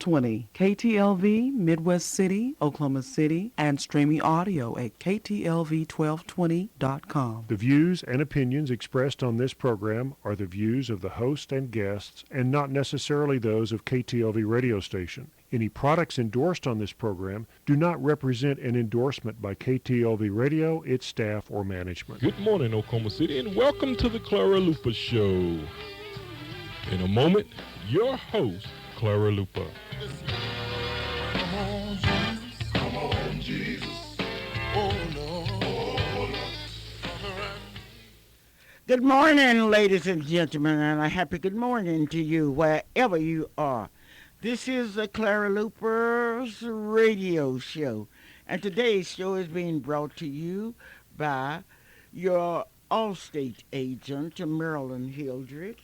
1220, KTLV, Midwest City, Oklahoma City, and streaming audio at KTLV1220.com. The views and opinions expressed on this program are the views of the host and guests and not necessarily those of KTLV radio station. Any products endorsed on this program do not represent an endorsement by KTLV Radio, its staff, or management. Good morning, Oklahoma City, and welcome to the Clara Luper Show. In a moment, your host, Clara Luper. Come on, Jesus. Come on, Jesus. Oh, Lord. Oh, Lord. Good morning, ladies and gentlemen, and a happy good morning to you wherever you are. This is the Clara Luper's radio show, and today's show is being brought to you by your Allstate agent, Marilyn Hildreth.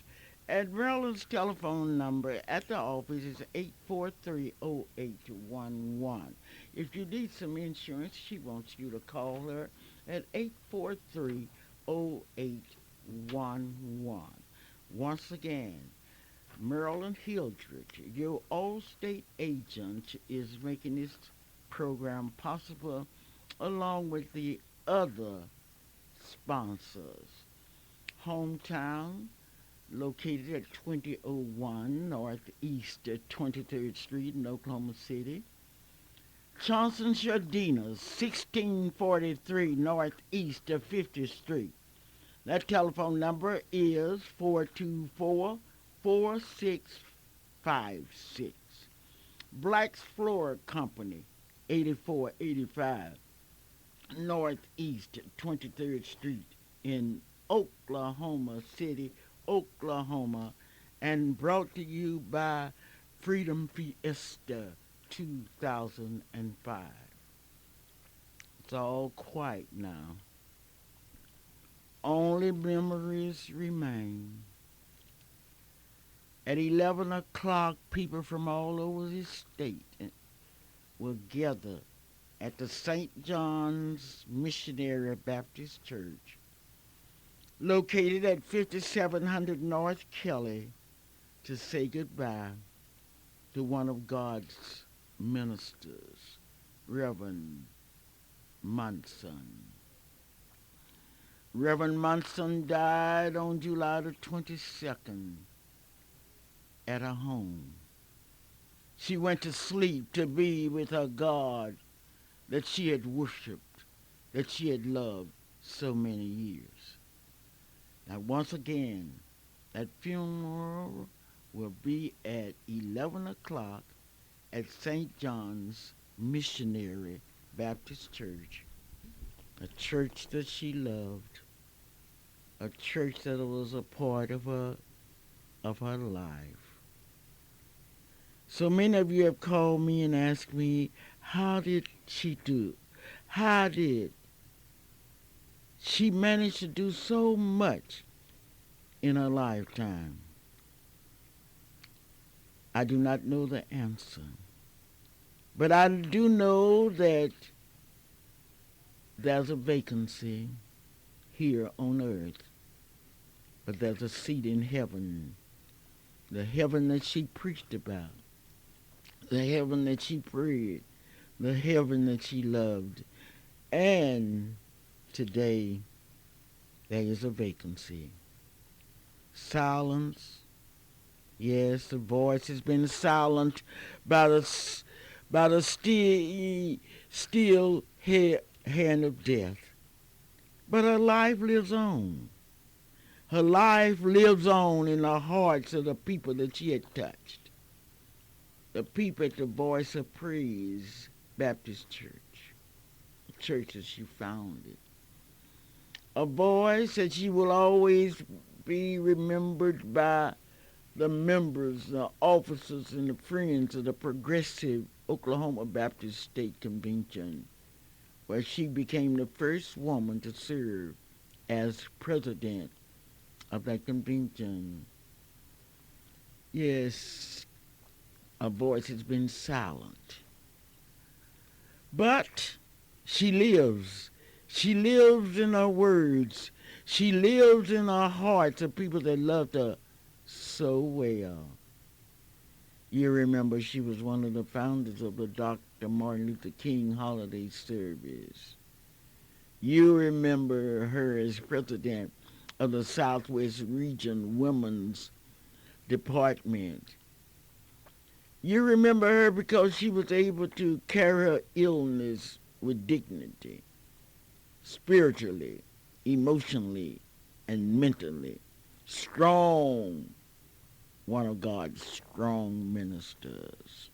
And Marilyn's telephone number at the office is 843-0811. If you need some insurance, she wants you to call her at 843-0811. Once again, Marilyn Hildreth, your Allstate agent, is making this program possible along with the other sponsors. Hometown, located at 2001 Northeast 23rd Street in Oklahoma City. Johnson Jardinas, 1643 Northeast 50th Street. That telephone number is 424-4656. Black's Floor Company, 8485 Northeast 23rd Street in Oklahoma City, Oklahoma, and brought to you by Freedom Fiesta 2005. It's all quiet now. Only memories remain. At 11 o'clock, people from all over the state will gather at the St. John's Missionary Baptist Church, located at 5700 North Kelly, to say goodbye to one of God's ministers, Reverend Munson. Reverend Munson died on July the 22nd at her home. She went to sleep to be with her God that she had worshipped, that she had loved so many years. Now, once again, that funeral will be at 11 o'clock at St. John's Missionary Baptist Church, a church that she loved, a church that was a part of her life. So many of you have called me and asked me, how did she do? How did she managed to do so much in her lifetime? I do not know the answer, but I do know that there's a vacancy here on earth, but there's a seat in heaven, the heaven that she preached about, the heaven that she prayed, the heaven that she loved, and today, there is a vacancy. Silence. Yes, the voice has been silent by the still hand of death. But her life lives on. Her life lives on in the hearts of the people that she had touched. The people at the Voice of Praise Baptist Church, the church that she founded. A voice that she will always be remembered by the members, the officers, and the friends of the Progressive Oklahoma Baptist State Convention, where she became the first woman to serve as president of that convention. Yes, her voice has been silent. But she lives. She lives in her words. She lives in our hearts of people that loved her so well. You remember she was one of the founders of the Dr. Martin Luther King Holiday Service. You remember her as president of the Southwest Region Women's Department. You remember her because she was able to carry her illness with dignity, spiritually, emotionally, and mentally. Strong, one of God's strong ministers.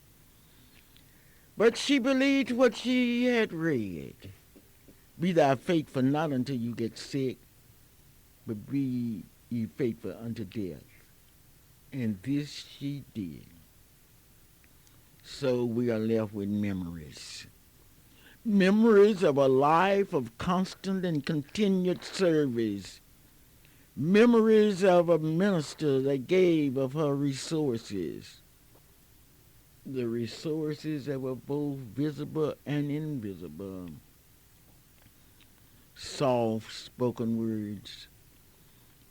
But she believed what she had read. Be thou faithful not until you get sick, but be ye faithful unto death. And this she did. So we are left with memories. Memories of a life of constant and continued service. Memories of a minister that gave of her resources. The resources that were both visible and invisible. Soft-spoken words.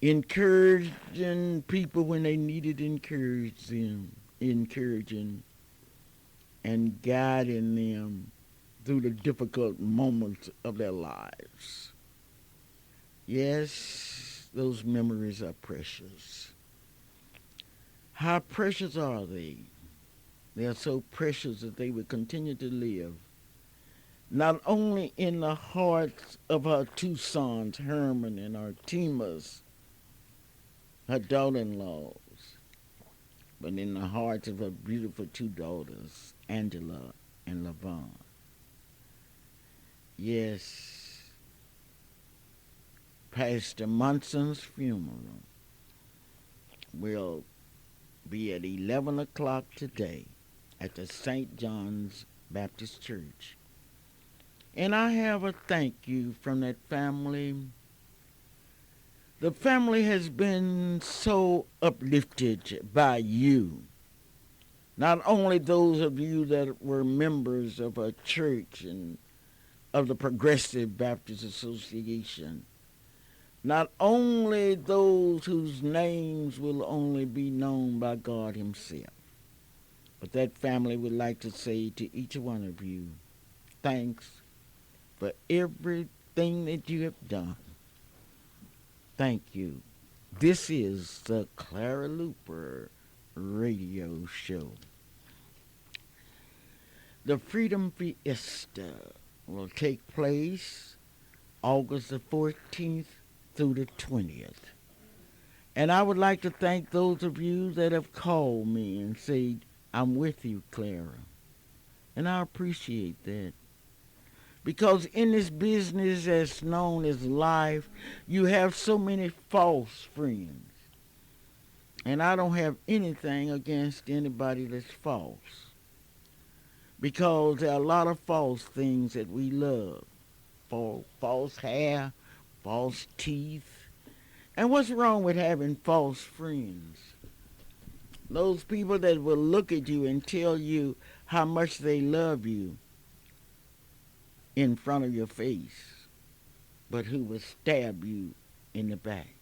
Encouraging people when they needed encouraging. And guiding them through the difficult moments of their lives. Yes, those memories are precious. How precious are they? They are so precious that they will continue to live, not only in the hearts of her two sons, Herman and Artemus, her daughter-in-laws, but in the hearts of her beautiful two daughters, Angela and Lavon. Yes, Pastor Munson's funeral will be at 11 o'clock today at the St. John's Baptist Church. And I have a thank you from that family. The family has been so uplifted by you. Not only those of you that were members of a church and of the Progressive Baptist Association. Not only those whose names will only be known by God himself. But that family would like to say to each one of you, thanks for everything that you have done. Thank you. This is the Clara Luper radio show. The Freedom Fiesta will take place August the 14th through the 20th. And I would like to thank those of you that have called me and said, I'm with you, Clara. And I appreciate that. Because in this business that's known as life, you have so many false friends. And I don't have anything against anybody that's false. Because there are a lot of false things that we love. False hair, false teeth. And what's wrong with having false friends? Those people that will look at you and tell you how much they love you in front of your face, but who will stab you in the back.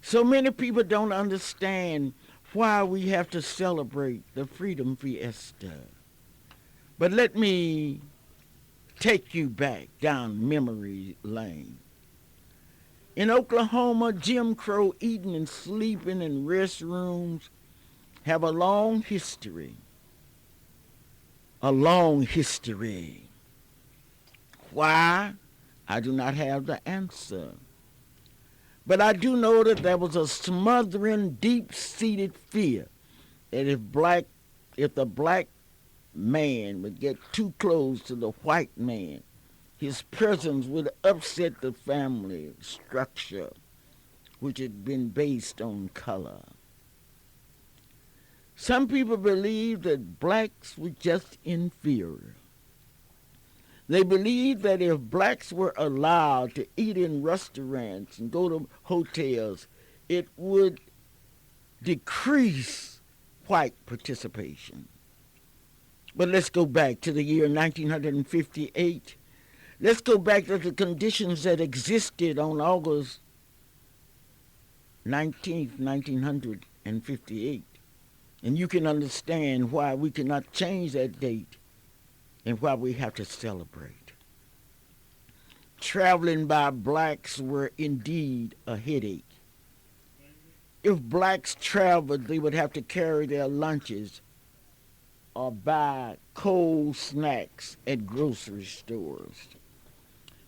So many people don't understand why we have to celebrate the Freedom Fiesta. But let me take you back down memory lane. In Oklahoma, Jim Crow eating and sleeping in restrooms have a long history. A long history. Why? I do not have the answer. But I do know that there was a smothering, deep-seated fear that if the black man would get too close to the white man, his presence would upset the family structure, which had been based on color. Some people believe that blacks were just inferior. They believed that if blacks were allowed to eat in restaurants and go to hotels, it would decrease white participation. But let's go back to the year 1958. Let's go back to the conditions that existed on August 19th, 1958. And you can understand why we cannot change that date and why we have to celebrate. Traveling by blacks were indeed a headache. If blacks traveled, they would have to carry their lunches or buy cold snacks at grocery stores.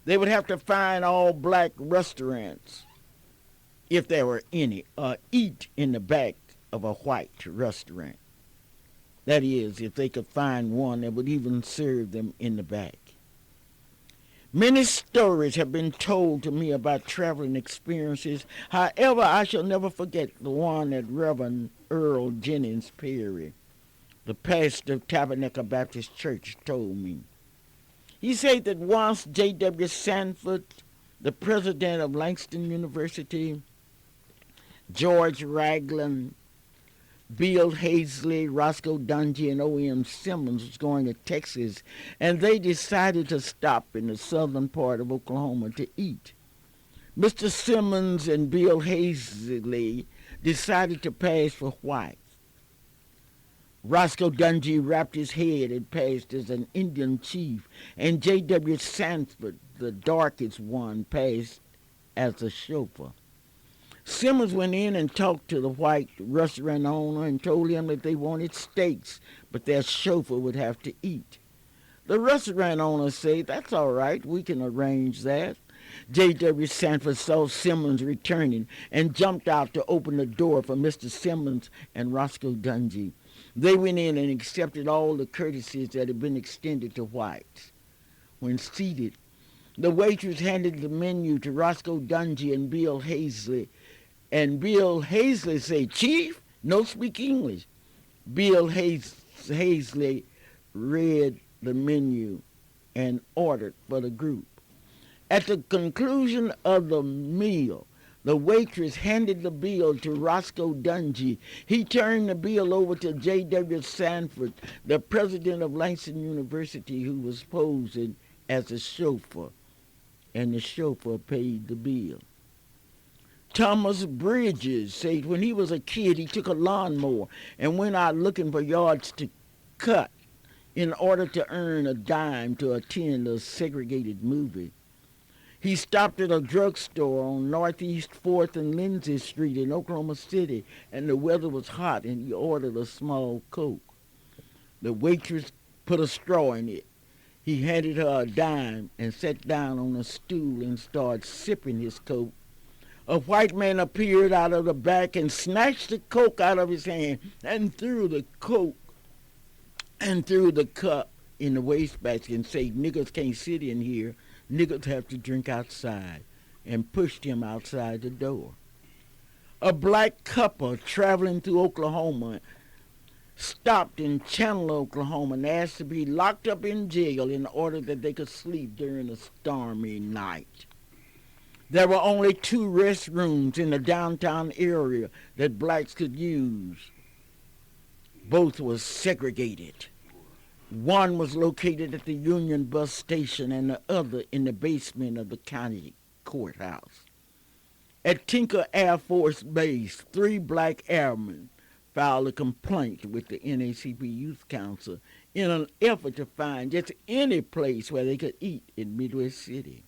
They would have to find all black restaurants, if there were any, or eat in the back of a white restaurant. That is, if they could find one that would even serve them in the back. Many stories have been told to me about traveling experiences. However, I shall never forget the one that Reverend Earl Jennings Perry, the pastor of Tabernacle Baptist Church, told me. He said that once J.W. Sanford, the president of Langston University, George Ragland, Bill Hazley, Roscoe Dungy, and O.M. Simmons was going to Texas, and they decided to stop in the southern part of Oklahoma to eat. Mr. Simmons and Bill Hazley decided to pass for whites. Roscoe Dungy wrapped his head and passed as an Indian chief, and J.W. Sanford, the darkest one, passed as a chauffeur. Simmons went in and talked to the white restaurant owner and told him that they wanted steaks, but their chauffeur would have to eat. The restaurant owner said, "That's all right, we can arrange that." J.W. Sanford saw Simmons returning and jumped out to open the door for Mr. Simmons and Roscoe Dungy. They went in and accepted all the courtesies that had been extended to whites. When seated, the waitress handed the menu to Roscoe Dungy and Bill Hazley, and Bill Hazley said, "Chief, no speak English." Bill Hazley read the menu and ordered for the group. At the conclusion of the meal, the waitress handed the bill to Roscoe Dungy. He turned the bill over to J.W. Sanford, the president of Langston University, who was posing as a chauffeur, and the chauffeur paid the bill. Thomas Bridges said when he was a kid, he took a lawnmower and went out looking for yards to cut in order to earn a dime to attend a segregated movie. He stopped at a drugstore on Northeast 4th and Lindsay Street in Oklahoma City, and the weather was hot, and he ordered a small Coke. The waitress put a straw in it. He handed her a dime and sat down on a stool and started sipping his Coke. A white man appeared out of the back and snatched the Coke out of his hand and threw the Coke and threw the cup in the wastebasket and said, "Niggers can't sit in here. Niggers have to drink outside," and pushed him outside the door. A black couple traveling through Oklahoma stopped in Chandler, Oklahoma, and asked to be locked up in jail in order that they could sleep during a stormy night. There were only 2 restrooms in the downtown area that blacks could use. Both were segregated. One was located at the Union bus station and the other in the basement of the county courthouse. At Tinker Air Force Base, 3 black airmen filed a complaint with the NACP Youth Council in an effort to find just any place where they could eat in Midwest City.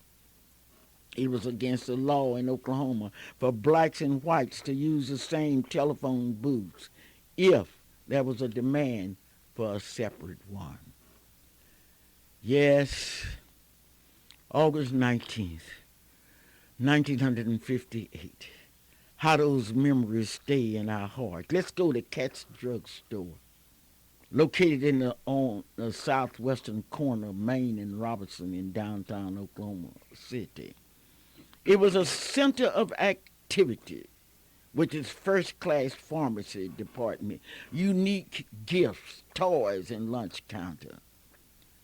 It was against the law in Oklahoma for blacks and whites to use the same telephone booths if there was a demand for a separate one. Yes, August 19th, 1958. How those memories stay in our heart. Let's go to Cat's Drug Store, located on the southwestern corner of Main and Robertson in downtown Oklahoma City. It was a center of activity with its first-class pharmacy department, unique gifts, toys, and lunch counter.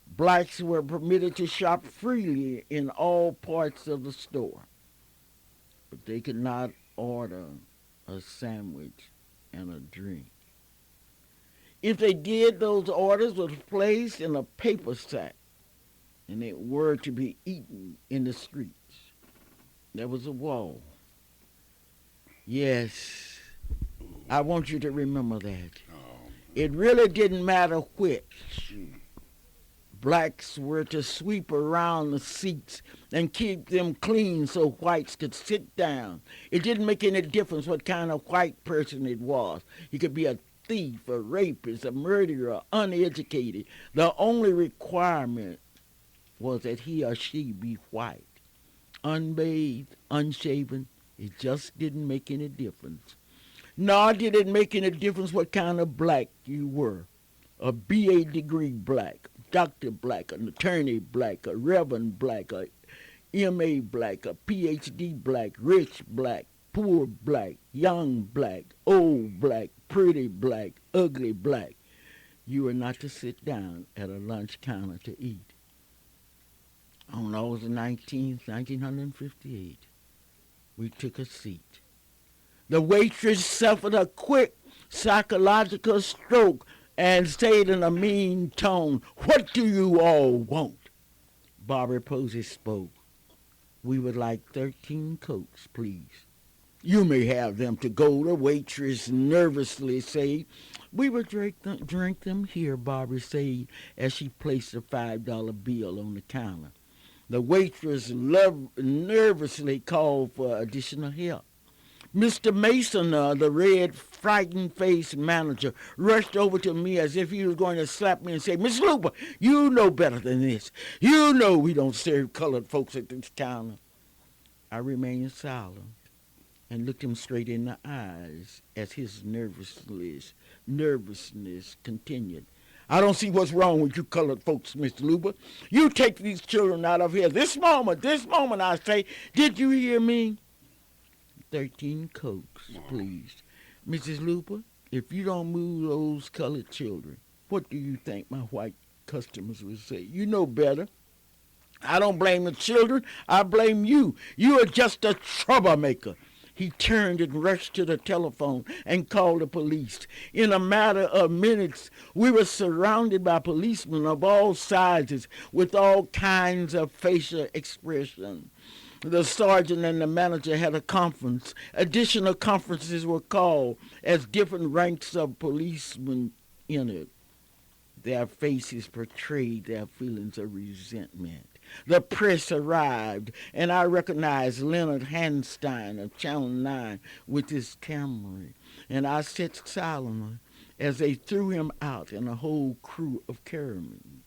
Blacks were permitted to shop freely in all parts of the store, but they could not order a sandwich and a drink. If they did, those orders were placed in a paper sack, and they were to be eaten in the streets. There was a wall. Yes, I want you to remember that. It really didn't matter which. Blacks were to sweep around the seats and keep them clean so whites could sit down. It didn't make any difference what kind of white person it was. He could be a thief, a rapist, a murderer, uneducated. The only requirement was that he or she be white. Unbathed, unshaven, it just didn't make any difference. Nor did it make any difference what kind of black you were. A BA degree black, Dr. Black, an attorney black, a reverend black, a MA black, a PhD black, rich black, poor black, young black, old black, pretty black, ugly black. You were not to sit down at a lunch counter to eat. On August 19th, 1958, we took a seat. The waitress suffered a quick psychological stroke and said in a mean tone, "What do you all want?" Barbara Posey spoke. "We would like 13 Cokes, please." "You may have them to go," the waitress nervously said. "We will drink them here," Barbara said as she placed a $5 bill on the counter. The waitress nervously called for additional help. Mr. Mason, the red, frightened-faced manager, rushed over to me as if he was going to slap me and say, "Miss Luper, you know better than this. You know we don't serve colored folks at this counter." I remained silent and looked him straight in the eyes as his nervousness continued. "I don't see what's wrong with you colored folks, Mr. Luper. You take these children out of here. This moment, I say. Did you hear me?" 13 Cokes, please. "Mrs. Luper, if you don't move those colored children, what do you think my white customers will say? You know better." "I don't blame the children. I blame you. You are just a troublemaker." He turned and rushed to the telephone and called the police. In a matter of minutes, we were surrounded by policemen of all sizes with all kinds of facial expression. The sergeant and the manager had a conference. Additional conferences were called as different ranks of policemen entered. Their faces portrayed their feelings of resentment. The press arrived, and I recognized Leonard Hanstein of Channel 9 with his camera, and I sat silently as they threw him out and a whole crew of cameramen.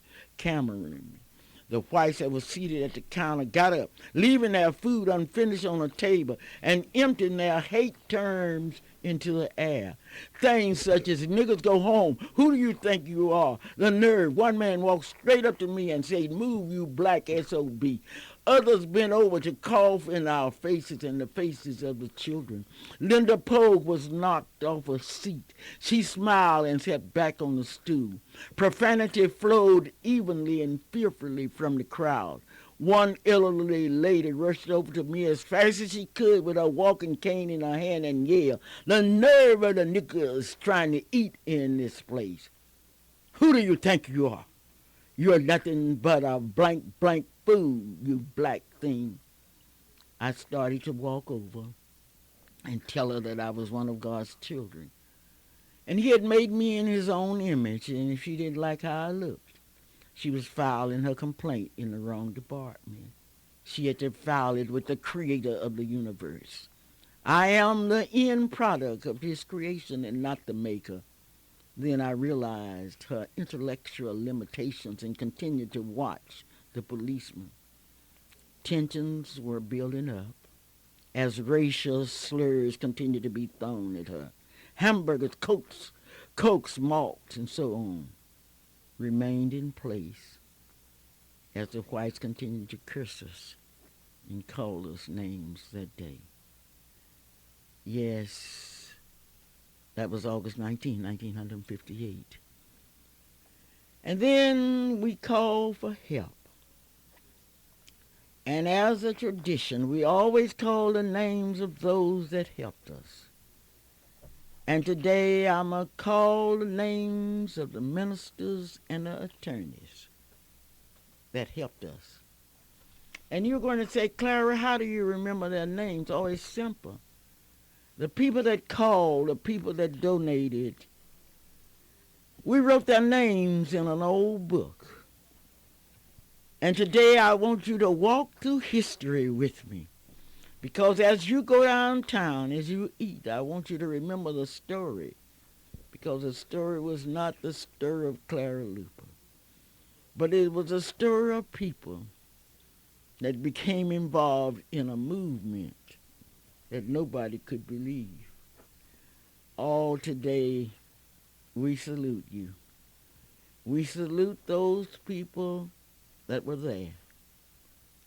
The whites that were seated at the counter got up, leaving their food unfinished on the table and emptying their hate terms into the air. Things such as, "Niggas go home. Who do you think you are?" The nerve. One man walked straight up to me and said, "Move, you black SOB." Others bent over to cough in our faces and the faces of the children. Linda Pogue was knocked off a seat. She smiled and sat back on the stool. Profanity flowed evenly and fearfully from the crowd. One elderly lady rushed over to me as fast as she could with her walking cane in her hand and yelled, "The nerve of the niggers trying to eat in this place. Who do you think you are? You're nothing but a blank food, you black thing." I started to walk over and tell her that I was one of God's children. And he had made me in his own image, and if she didn't like how I looked, she was filing her complaint in the wrong department. She had to file it with the creator of the universe. I am the end product of his creation and not the maker. Then I realized her intellectual limitations and continued to watch the policeman. Tensions were building up as racial slurs continued to be thrown at her. Hamburgers, Cokes, malts, and so on remained in place as the whites continued to curse us and call us names that day. Yes, that was August 19, 1958. And then we called for help. And as a tradition, we always call the names of those that helped us. And today I'm going to call the names of the ministers and the attorneys that helped us. And you're going to say, "Clara, how do you remember their names?" Oh, it's simple. The people that called, the people that donated, We wrote their names in an old book. And today I want you to walk through history with me. Because as you go downtown, as you eat, I want you to remember the story. Because the story was not the story of Clara Luper, but it was a story of people that became involved in a movement that nobody could believe. All today, we salute you. We salute those people that were there.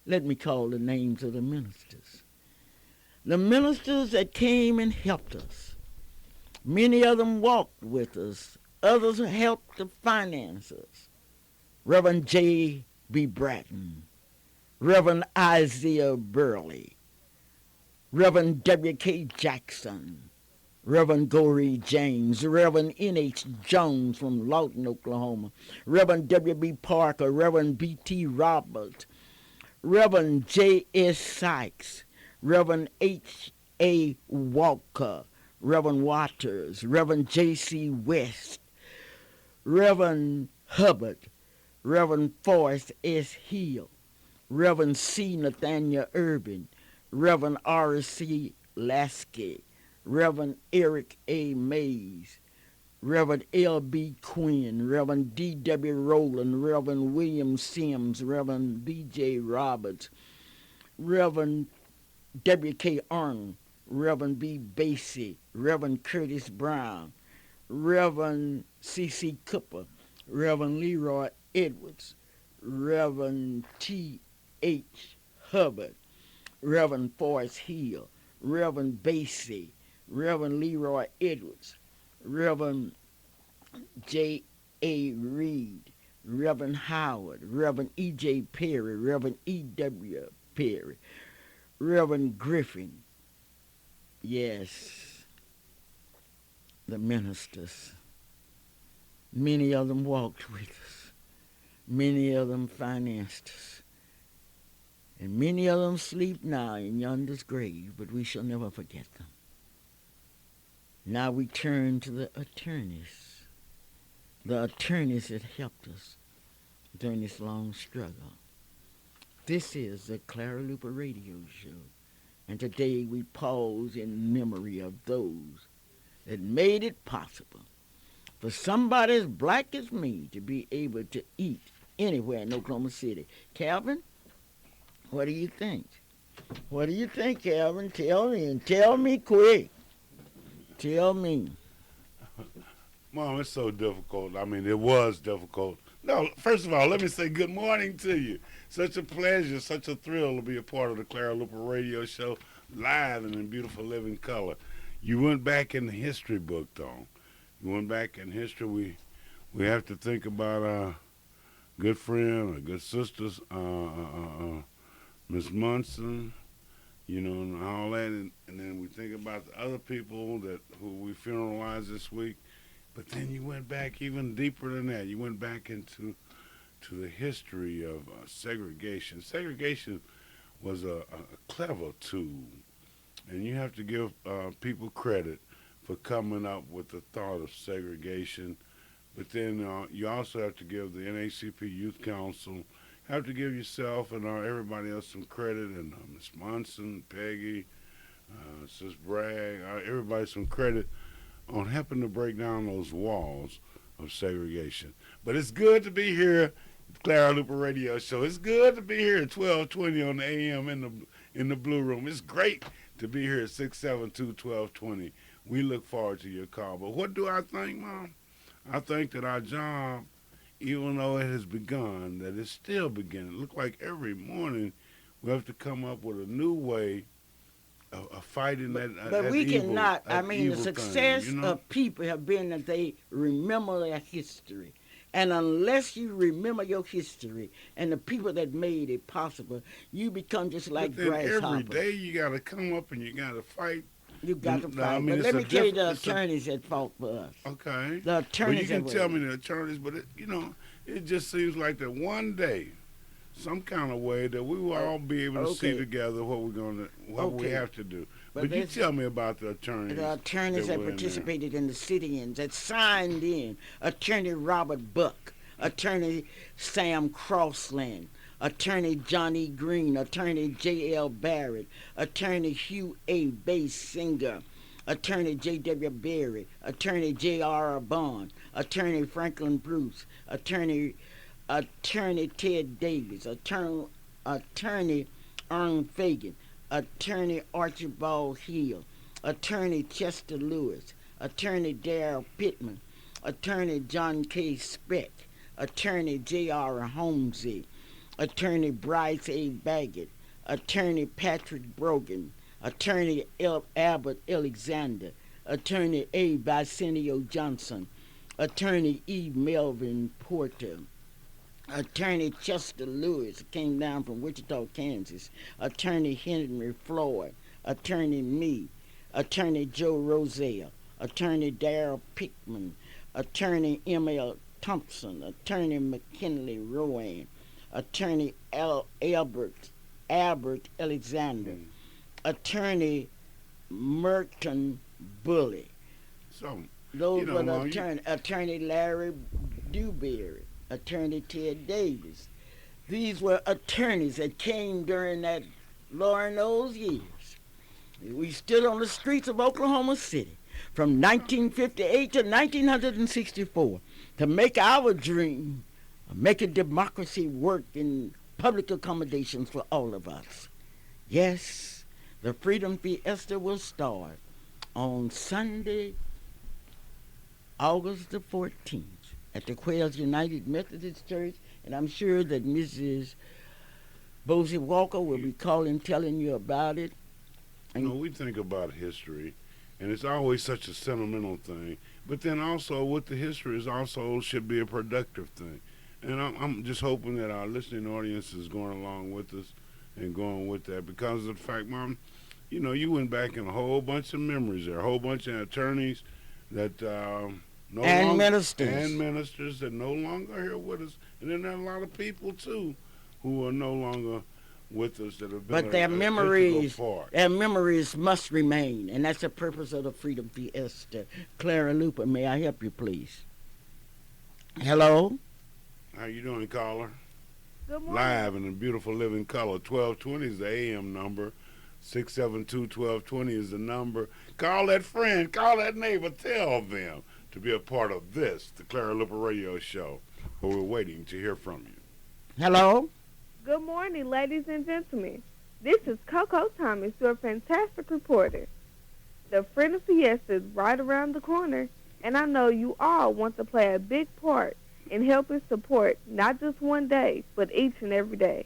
Let me call the names of the ministers. The ministers that came and helped us. Many of them walked with us. Others helped to finance us. Reverend J. B. Bratton, Reverend Isaiah Burley, Reverend W. K. Jackson, Reverend Gorey James, Reverend N.H. Jones from Lawton, Oklahoma, Reverend W. B. Parker, Reverend B. T. Roberts, Reverend J. S. Sykes, Reverend H. A. Walker, Reverend Waters, Reverend J. C. West, Reverend Hubbard, Reverend Forrest S. Hill, Reverend C. Nathaniel Urban, Reverend R. C. Lasky, Reverend Eric A. Mays, Reverend L. B. Quinn, Reverend D. W. Rowland, Reverend William Sims, Reverend B. J. Roberts, Reverend W. K. Arnold, Reverend B. Basie, Reverend Curtis Brown, Reverend C. C. Cooper, Reverend Leroy Edwards, Reverend T. H. Hubbard, Reverend Forrest Hill, Reverend Basie, Reverend Leroy Edwards, Reverend J. A. Reed, Reverend Howard, Reverend E. J. Perry, Reverend E. W. Perry, Reverend Griffin. Yes, the ministers. Many of them walked with us. Many of them financed us. And many of them sleep now in yonder's grave, but we shall never forget them. Now we turn to the attorneys that helped us during this long struggle. This is the Clara Luper Radio Show, and today we pause in memory of those that made it possible for somebody as black as me to be able to eat anywhere in Oklahoma City. Calvin, what do you think? What do you think, Calvin? Tell me, and tell me quick. Tell me. Mom, it's so difficult. I mean, it was difficult. No, first of all, let me say good morning to you. Such a pleasure, such a thrill to be a part of the Clara Luper Radio Show, live and in beautiful living color. You went back in the history book, though. You went back in history. We have to think about our good friend, our good sisters, Miss Munson, you know, and all that. And then we think about the other people who we funeralized this week. But then you went back even deeper than that. You went back into the history of segregation. Segregation was a clever tool, and you have to give people credit for coming up with the thought of segregation. But then you also have to give the NAACP Youth Council, have to give yourself and everybody else some credit, and Ms. Munson, Peggy, Sis Bragg, everybody some credit on helping to break down those walls of segregation. But it's good to be here at the Clara Luper Radio Show. It's good to be here at 1220 on the AM in the Blue Room. It's great to be here at 672-1220. We look forward to your call. But what do I think, Mom? I think that our job, even though it has begun, that it's still beginning. It looks like every morning we have to come up with a new way of fighting that But we evil, cannot. that I mean, the evil success thing, you know? of people have been that they remember their history. And unless you remember your history and the people that made it possible, you become just like But then grasshoppers. every day you got to come up and you got to fight. You got to No, fight. I mean, but it's let me tell you the it's a- attorneys that fought for us. Okay. The But you attorneys can that tell were. me the attorneys, but it just seems like that one day some kind of way that we will all be able to see together what we have to do. But you tell me about the attorneys. The attorneys that participated in the sit-ins, that signed in. Attorney Robert Buck, Attorney Sam Crossland, Attorney Johnny Green, Attorney J.L. Barrett, Attorney Hugh A. Basinger, Attorney J.W. Berry, Attorney J.R. Bond, Attorney Franklin Bruce, Attorney Ted Davis, Attorney Ern Fagan, Attorney Archibald Hill, Attorney Chester Lewis, Attorney Darrell Pittman, Attorney John K. Speck, Attorney J.R. Holmesy, Attorney Bryce A. Baggett, Attorney Patrick Brogan, Attorney Albert Alexander, Attorney A. Basenio Johnson, Attorney E. Melvin Porter, Attorney Chester Lewis came down from Wichita, Kansas, Attorney Henry Floyd, Attorney me, Attorney Joe Roselle, Attorney Darrell Pickman, Attorney M.L. Thompson, Attorney McKinley Rowan, Attorney Albert Alexander, Attorney Merton Bully. So those were the Attorney Larry Dewberry, Attorney Ted Davis. These were attorneys that came during that Lord knows years. We stood on the streets of Oklahoma City from 1958 to 1964 to make our dream of making democracy work in public accommodations for all of us. Yes, the Freedom Fiesta will start on Sunday, August the 14th at the Quails United Methodist Church, and I'm sure that Mrs. Bosie Walker will be calling, telling you about it. And we think about history, and it's always such a sentimental thing, but then also with the history is also should be a productive thing. And I'm just hoping that our listening audience is going along with us and going with that because of the fact, Mom, you went back in a whole bunch of memories there, a whole bunch of attorneys that ministers that no longer are here with us, and then there are a lot of people too who are no longer with us that have been. But their memories must remain, and that's the purpose of the Freedom Fiesta. Clara Luper, may I help you, please? Hello. How you doing, caller? Good morning. Live in a beautiful living color. 1220 is the AM number. 672-1220 is the number. Call that friend, call that neighbor, tell them to be a part of this, the Clara Luper Radio Show, where we're waiting to hear from you. Hello? Good morning, ladies and gentlemen. This is Coco Thomas, your fantastic reporter. The Freedom Fiesta is right around the corner, and I know you all want to play a big part in helping support not just one day, but each and every day.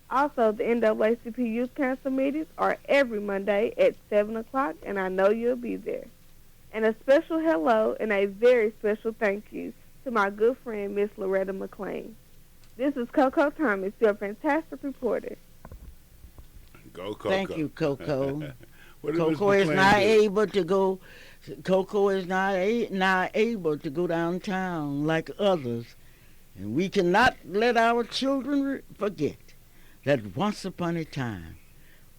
Also, the NAACP Youth Council meetings are every Monday at 7 o'clock, and I know you'll be there. And a special hello and a very special thank you to my good friend, Miss Loretta McLean. This is Coco Thomas, your fantastic reporter. Go, Coco. Thank you, Coco. Coco is not able to go. Coco is not able to go downtown like others, and we cannot let our children forget that once upon a time,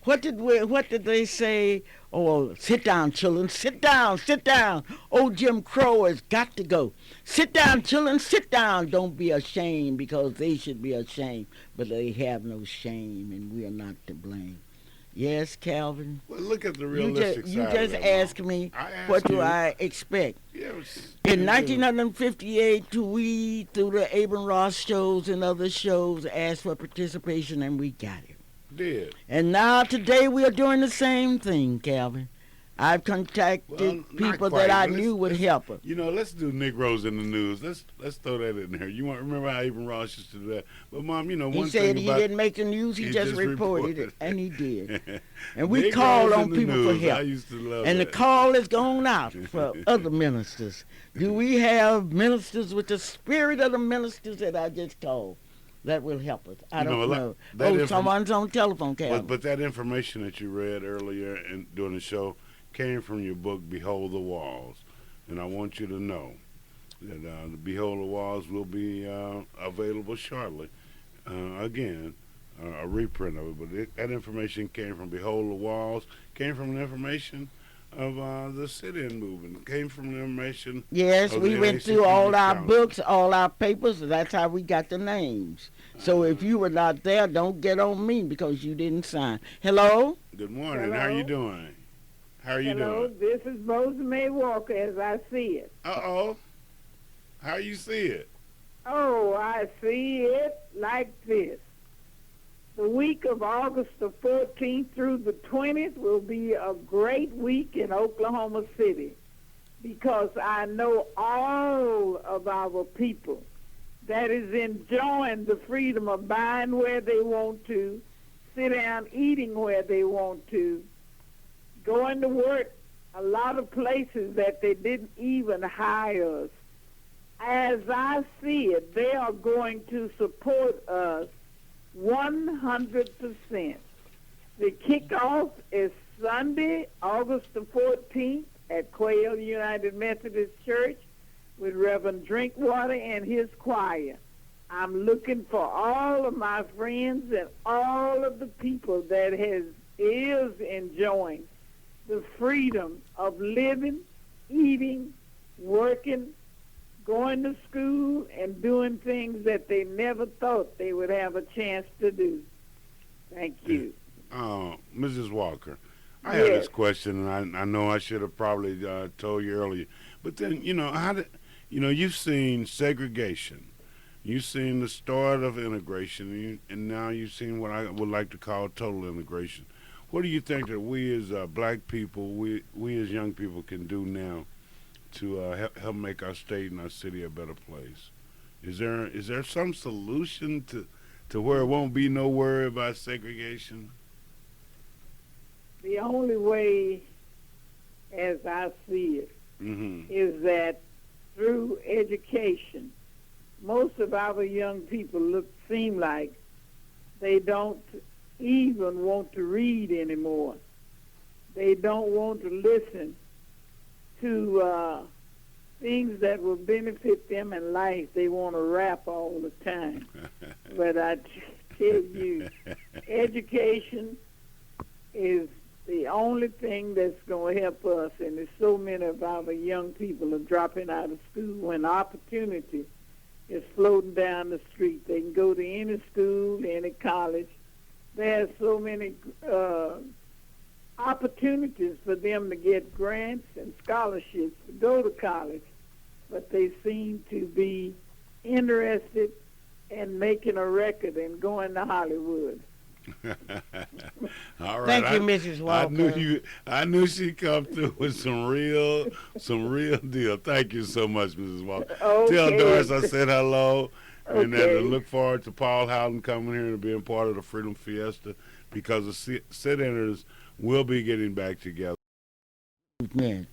what did they say? Oh, sit down, children, sit down, sit down. Old Jim Crow has got to go. Sit down, children, sit down. Don't be ashamed, because they should be ashamed, but they have no shame, and we are not to blame. Yes, Calvin? Well, look at the realistic side You of just that, asked Mom. me, what do I expect? In 1958, we, through the Abram Ross shows and other shows, asked for participation, and we got it. Did. And now today we are doing the same thing, Calvin. I've contacted people that I knew would help us. Let's do Negroes in the news. Let's throw that in there. You want remember how Abram Ross used to do that? But Mom, one he thing said he about, didn't make the news. He just reported it, and he did. And we Negroes called in on the people news. for help. I used to love and that. the call is going out for other ministers. Do we have ministers with the spirit of the ministers that I just called? That will help us. I don't know. Someone's on telephone, Calvin. But that information that you read earlier during the show came from your book, Behold the Walls. And I want you to know that the Behold the Walls will be available shortly. again, a reprint of it, but that information came from Behold the Walls, came from the information of the sit-in movement, came from the information Yes, of we the went through all NAACP our Council. books, all our papers, and that's how we got the names. So if you were not there, don't get on me because you didn't sign. Hello? Good morning. How you doing? How are you Hello, doing? this is Rosemary Walker as I see it. Uh-oh. How you see it? Oh, I see it like this. The week of August the 14th through the 20th will be a great week in Oklahoma City because I know all of our people that is enjoying the freedom of buying where they want to, sit down eating where they want to, going to work a lot of places that they didn't even hire us. As I see it, they are going to support us 100%. The kickoff is Sunday, August the 14th at Quail United Methodist Church with Reverend Drinkwater and his choir. I'm looking for all of my friends and all of the people that is enjoying the freedom of living, eating, working, going to school, and doing things that they never thought they would have a chance to do. Thank you. Mrs. Walker, I have this question, and I know I should have probably told you earlier. But then, you've seen segregation. You've seen the start of integration, and now you've seen what I would like to call total integration. What do you think that we as black people, we as young people can do now to help make our state and our city a better place? Is there some solution to where it won't be no worry about segregation? The only way, as I see it, is that through education, most of our young people seem like they don't even want to read anymore. They don't want to listen to things that will benefit them in life. They want to rap all the time. But I tell you, education is the only thing that's going to help us. And there's so many of our young people are dropping out of school when opportunity is floating down the street. They can go to any school, any college. There's so many opportunities for them to get grants and scholarships to go to college, but they seem to be interested in making a record and going to Hollywood. All right. Thank you, Mrs. Walker. I knew she'd come through with some real deal. Thank you so much, Mrs. Walker. Okay. Tell Doris I said hello, and that I Okay. look forward to Paul Howden coming here and being part of the Freedom Fiesta, because the sit-inners will be getting back together. Man,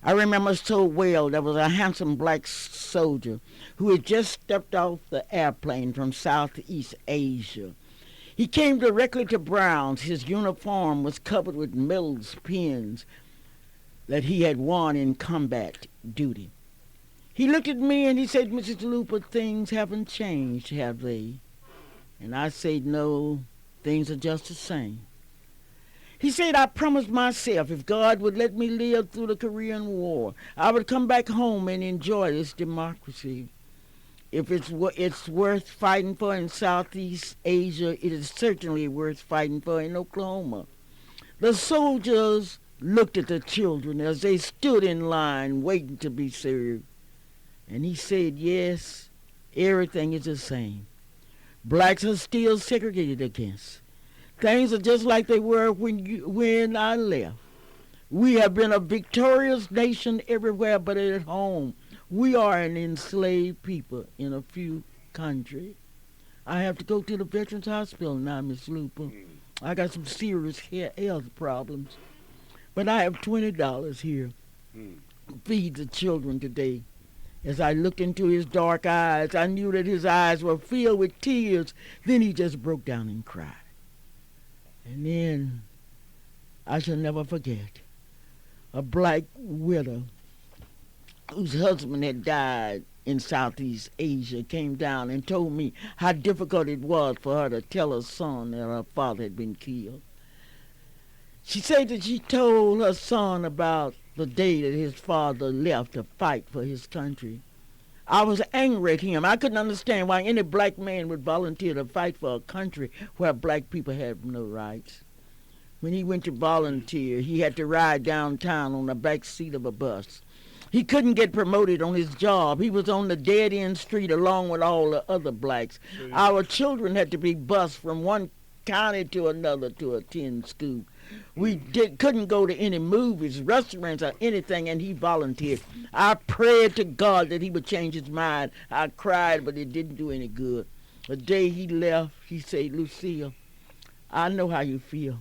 I remember so well there was a handsome black soldier who had just stepped off the airplane from Southeast Asia. He came directly to Brown's. His uniform was covered with medals, pins that he had won in combat duty. He looked at me and he said, "Mrs. Luper, things haven't changed, have they?" And I said, "No, things are just the same." He said, "I promised myself if God would let me live through the Korean War, I would come back home and enjoy this democracy. If it's worth fighting for in Southeast Asia, it is certainly worth fighting for in Oklahoma." The soldiers looked at the children as they stood in line waiting to be served. And he said, "Yes, everything is the same. Blacks are still segregated against. Things are just like they were when I left. We have been a victorious nation everywhere but at home. We are an enslaved people in a few countries. I have to go to the Veterans Hospital now, Miss Luper. I got some serious health problems. But I have $20 here to feed the children today." As I looked into his dark eyes, I knew that his eyes were filled with tears. Then he just broke down and cried. And then, I shall never forget, a black widow whose husband had died in Southeast Asia came down and told me how difficult it was for her to tell her son that her father had been killed. She said that she told her son about the day that his father left to fight for his country. I was angry at him. I couldn't understand why any black man would volunteer to fight for a country where black people have no rights. When he went to volunteer, he had to ride downtown on the back seat of a bus. He couldn't get promoted on his job. He was on the dead-end street along with all the other blacks. Our children had to be bused from one county to another to attend school. We couldn't go to any movies, restaurants, or anything, and he volunteered. I prayed to God that he would change his mind. I cried, but it didn't do any good. The day he left, he said, "Lucille, I know how you feel,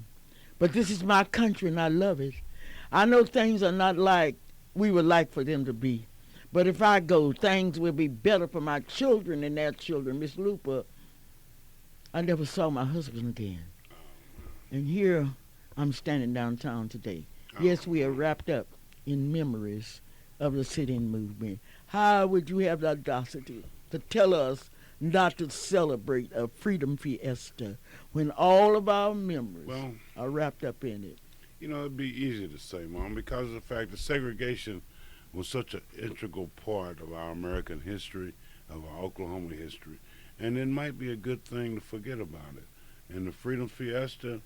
but this is my country and I love it. I know things are not like we would like for them to be, but if I go, things will be better for my children and their children." Miss Luper, I never saw my husband again. And here I'm standing downtown today. Yes, we are wrapped up in memories of the sit-in movement. How would you have the audacity to tell us not to celebrate a freedom fiesta when all of our memories are wrapped up in it? You know, it'd be easy to say, Mom, because of the fact that segregation was such an integral part of our American history, of our Oklahoma history, and it might be a good thing to forget about it. And the Freedom Fiesta,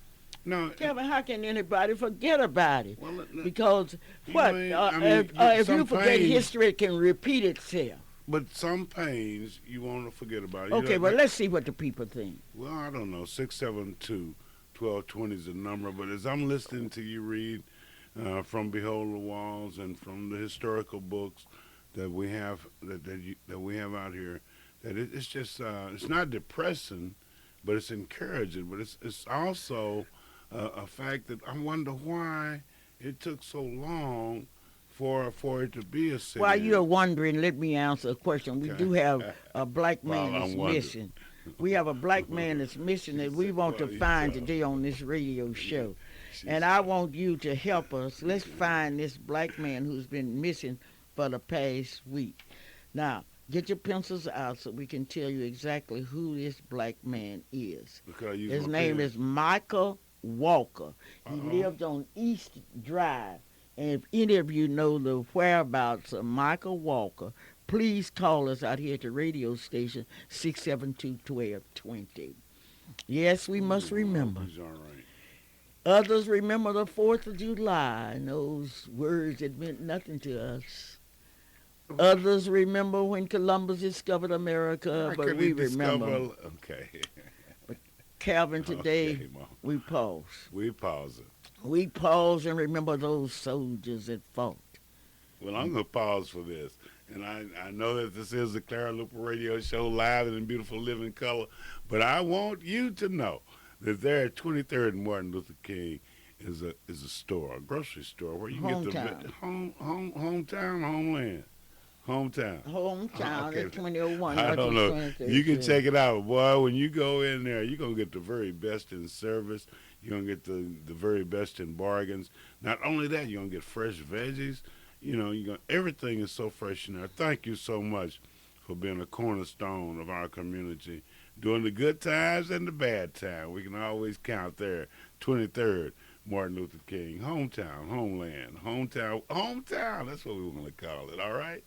no. Kevin, how can anybody forget about it? Well, because what? If you forget history, it can repeat itself. But some pains you want to forget about it. Okay, well, let's see what the people think. Well, I don't know. 672-1220 is the number. But as I'm listening to you read from Behold the Walls and from the historical books that we have that we have out here, that it's just it's not depressing, but it's encouraging. But it's also a fact that I wonder why it took so long for it to be a city. While you're wondering, let me answer a question. We do have a black man that's missing. We have a black man that's missing that we want to find today on this radio show. And I want you to help us. Let's find this black man who's been missing for the past week. Now, get your pencils out so we can tell you exactly who this black man is. His name is Michael Walker. He lived on East Drive. And if any of you know the whereabouts of Michael Walker, please call us out here at the radio station, 672-1220. Yes, we must remember. He's all right. Others remember the 4th of July and those words that meant nothing to us. Others remember when Columbus discovered America, but we remember. Okay. But Calvin, today, Okay, we pause. We pause it. We pause and remember those soldiers that fought. Well, I'm going to pause for this. And I know that this is the Clara Luper radio show, live and in beautiful living color. But I want you to know that there at 23rd and Martin Luther King is a store, a grocery store, where you can get the hometown, homeland. Hometown. Okay. At 2001. I don't know. You can check it out. Boy, when you go in there, you're going to get the very best in service. You're going to get the very best in bargains. Not only that, you're going to get fresh veggies. You know, everything is so fresh in there. Thank you so much for being a cornerstone of our community. During the good times and the bad times, we can always count there. 23rd, Martin Luther King. Hometown, homeland, hometown. That's what we want to call it, all right?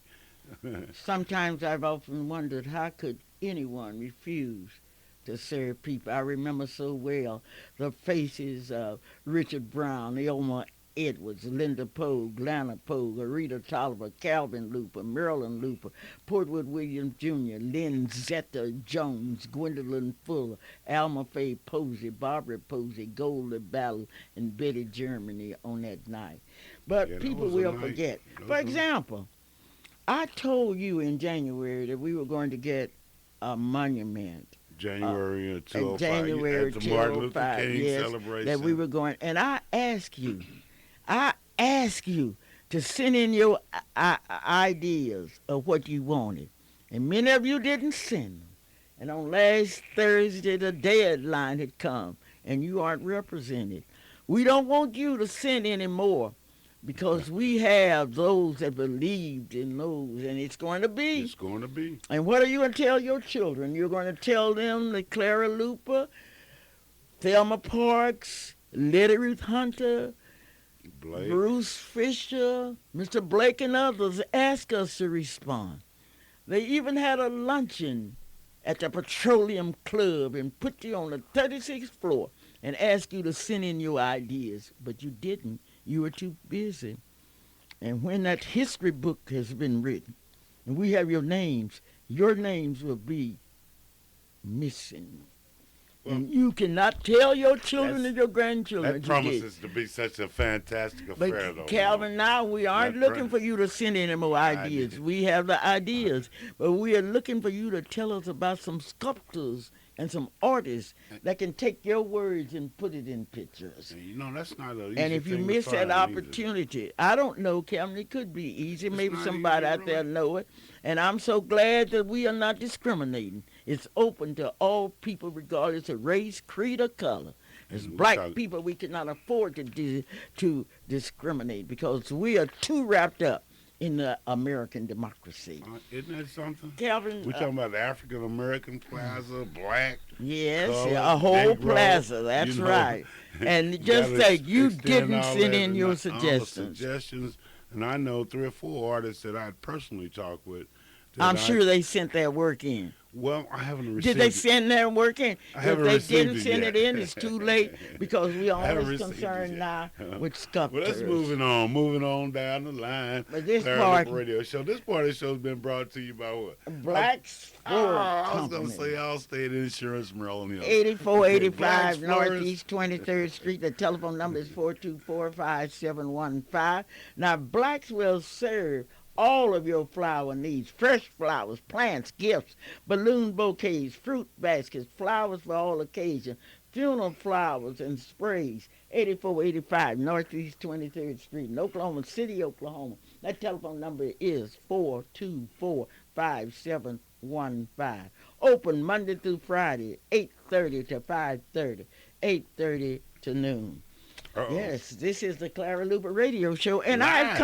Sometimes I've often wondered how could anyone refuse to serve people. I remember so well the faces of Richard Brown, Elmer Edwards, Linda Poe, Glenna Poe, Rita Tolliver, Calvin Luper, Marilyn Luper, Portwood Williams Jr., Lynn Zetta Jones, Gwendolyn Fuller, Alma Faye Posey, Barbara Posey, Golda Battle, and Betty Germany on that night. But people will forget. For example, I told you in January that we were going to get a monument. January 2005. January at the Martin Luther 2005, King yes, celebration. that we were going. And I ask you to send in your ideas of what you wanted. And many of you didn't send them. And on last Thursday, the deadline had come, and you aren't represented. We don't want you to send any more. because we have those that believed in those, and it's going to be. It's going to be. And what are you going to tell your children? You're going to tell them that Clara Luper, Thelma Parks, Letty Ruth Hunter, Blake. Bruce Fisher, Mr. Blake, and others asked us to respond. They even had a luncheon at the Petroleum Club and put you on the 36th floor and asked you to send in your ideas, but you didn't. You were too busy. And when that history book has been written, and we have your names will be missing. Well, and you cannot tell your children and your grandchildren. That promises to be such a fantastic affair, though. But Calvin, now we aren't looking for you to send any more ideas. We have the ideas, but we are looking for you to tell us about some sculptors and some artists that can take your words and put it in pictures. You know, that's not an easy And if you thing miss to that find opportunity, I don't know, Calvin, it could be easy. It's Maybe not somebody easy, out there really. know it. And I'm so glad that we are not discriminating. It's open to all people regardless of race, creed, or color. As And we black talk- people, we cannot afford to discriminate because we are too wrapped up in the American democracy. Isn't that something? Calvin, We're talking about the African American Plaza, black. yes, colored, a whole Negro, plaza. That's you know. right. And just Gotta say you extend didn't all send that in and your all the suggestions. suggestions. And I know 3 or 4 artists that I personally talked with. that I'm I- sure they sent their work in. Well, I haven't received Did they it. send their work in? I If haven't they received didn't it send yet. it in, it's too late because we are haven't always received it concerned yet. now with Well, sculptors. let's moving on down the line. But this Clara part- Luper Radio Show. This part of the show's been brought to you by what? Blacks Ford I was Company. gonna say Allstate Insurance, Maryland Hills. 8485 Blacks Northeast 23rd Street. The telephone number is 424-5715. Now, Blacks will serve all of your flower needs. Fresh flowers, plants, gifts, balloon bouquets, fruit baskets, flowers for all occasions, funeral flowers and sprays. 8485 Northeast 23rd Street in Oklahoma City, Oklahoma. That telephone number is 424-5715. Open Monday through Friday, 8:30 to 5:30, 8:30 to noon. Uh-oh. Yes, this is the Clara Luper Radio Show, and Live.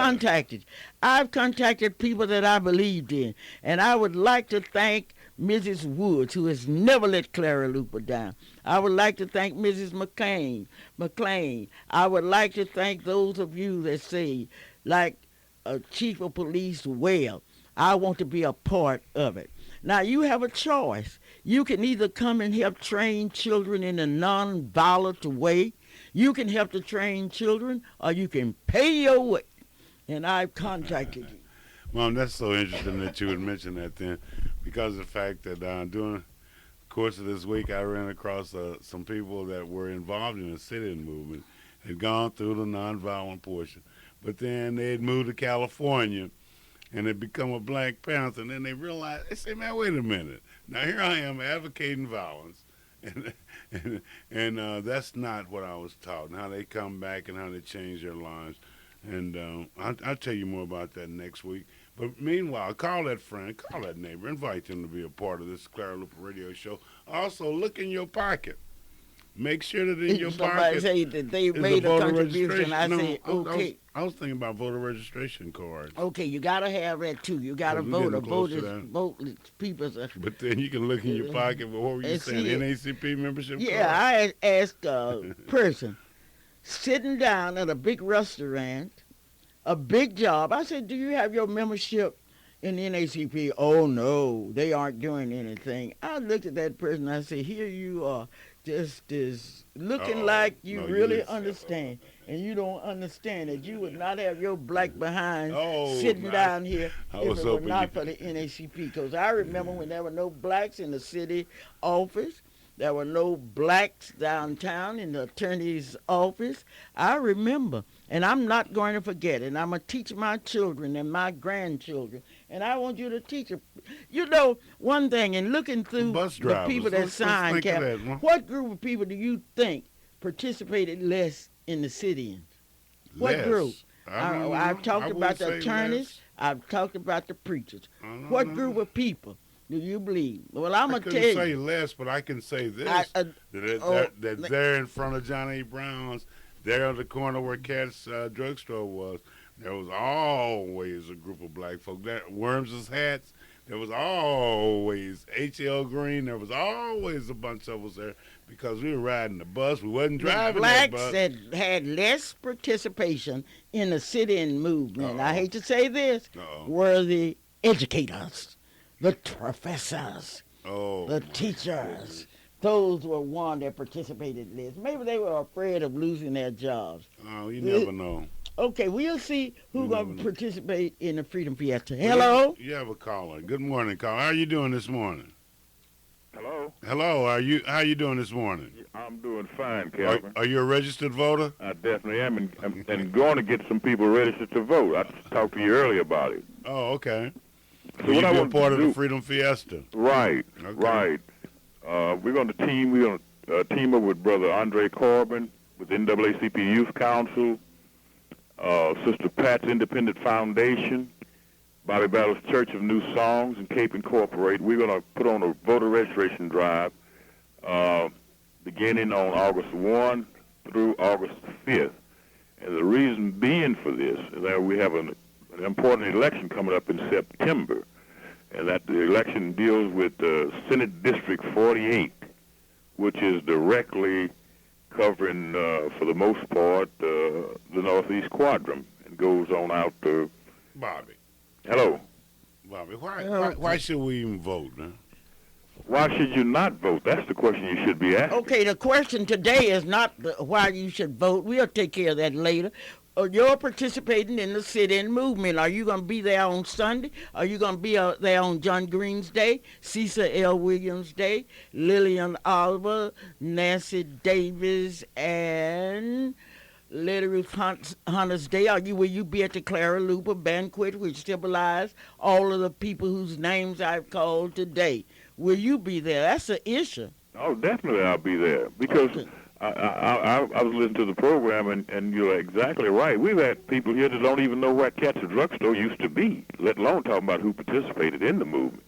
I've contacted people that I believed in, and I would like to thank Mrs. Woods, who has never let Clara Luper down. I would like to thank Mrs. McLean. I would like to thank those of you that say, like Chief of Police Well, I want to be a part of it. Now, you have a choice. You can either come and help train children in a non-violent way. You can help to train children, or you can pay your way. And I've contacted you. Mom, that's so interesting that you would mention that then, because of the fact that during the course of this week, I ran across some people that were involved in the sit-in movement, had gone through the nonviolent portion, but then they had moved to California and had become a Black Panther, and then they realized, they say, man, wait a minute. Now here I am advocating violence, and that's not what I was taught, and how they come back and how they change their lives. And I'll tell you more about that next week. But meanwhile, call that friend, call that neighbor, invite them to be a part of this Clara Luper Radio Show. Also, look in your pocket. Make sure that in your Somebody pocket say that they is made a voter contribution. registration. I No, say, okay. I was thinking about voter registration cards. Okay, you got to have that, too. You got to We're vote. getting close to that. Vote people's. But then you can look in your pocket. But what were you And saying? see it. NACP membership Yeah, card? I asked a person sitting down at a big restaurant, a big job. I said, do you have your membership in the NACP? Oh, no, they aren't doing anything. I looked at that person. I said, here you are, just as looking Uh-oh. like you No, you really didn't say understand. And you don't understand that you would not have your black behind Oh, sitting nice. down here I if was it were hoping not you- for the NACP. Because I remember when there were no blacks in the city office. There were no blacks downtown in the attorney's office. I remember, and I'm not going to forget it. I'm going to teach my children and my grandchildren, and I want you to teach them. You know, one thing, in looking through Bus the drivers. people that Let's signed, think of Cap, that, huh? what group of people do you think participated less in the sit-ins? What Less. group? I don't know. I've talked I about the wouldn't say attorneys. less. I've talked about the preachers. I don't What know. group of people do you believe? Well, I'm I going to couldn't tell you. say less, but I can say this. I- that oh, they're in front of Johnny Brown's, there on the corner where Cat's drugstore was, there was always a group of black folk. That Worms' hats, there was always H.L. Green. There was always a bunch of us there because we were riding the bus. We wasn't driving that Blacks bus. that had less participation in the sit-in movement, I hate to say this, were the educators, the professors, the teachers. Those were one that participated less. Maybe they were afraid of losing their jobs. Oh, you never know. Okay, we'll see who's going to participate in the Freedom Fiesta. Hello? You have a caller. Good morning, caller. How are you doing this morning? Hello? Hello. How you doing this morning? I'm doing fine, Calvin. Are you a registered voter? I definitely am, and going to get some people registered to vote. I talked to you earlier about it. Oh, okay. So Will what you I be a want part to of do, the Freedom Fiesta? Right, Okay. right. We're going to team up with Brother Andre Corbin with NAACP Youth Council, Sister Pat's Independent Foundation, Bobby Battle's Church of New Songs, and Cape Incorporated. We're going to put on a voter registration drive beginning on August 1 through August 5th. And the reason being for this is that we have an important election coming up in September, and that the election deals with Senate District 48, which is directly covering, for the most part, the Northeast Quadrant, and goes on out to... Bobby. Hello. Bobby, why should we even vote, man? Why should you not vote? That's the question you should be asking. Okay, the question today is not why you should vote. We'll take care of that later. You're participating in the sit-in movement. Are you going to be there on Sunday? Are you going to be there on John Green's Day, Cecil L. Williams Day, Lillian Oliver, Nancy Davis, and Lady Ruth Hunter's Day? Will you be at the Clara Luper banquet, which symbolizes all of the people whose names I've called today? Will you be there? That's an issue. Oh, definitely I'll be there, because... Okay. I was listening to the program, and you're exactly right. We've had people here that don't even know where Cat's Drugstore used to be, let alone talking about who participated in the movement.